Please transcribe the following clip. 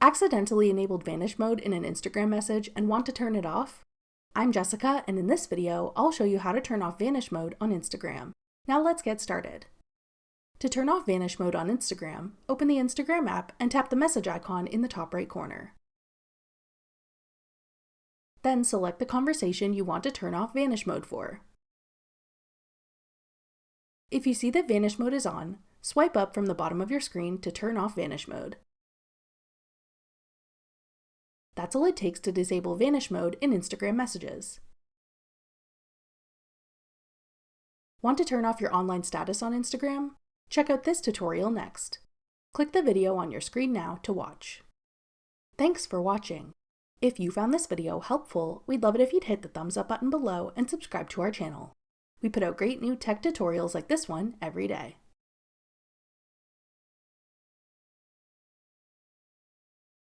Accidentally enabled Vanish mode in an Instagram message and want to turn it off? I'm Jessica, and in this video, I'll show you how to turn off Vanish mode on Instagram. Now let's get started. To turn off Vanish mode on Instagram, open the Instagram app and tap the message icon in the top right corner. Then select the conversation you want to turn off Vanish mode for. If you see that Vanish mode is on, swipe up from the bottom of your screen to turn off Vanish mode. That's all it takes to disable Vanish mode in Instagram messages. Want to turn off your online status on Instagram? Check out this tutorial next. Click the video on your screen now to watch. Thanks for watching. If you found this video helpful, we'd love it if you'd hit the thumbs up button below and subscribe to our channel. We put out great new tech tutorials like this one every day.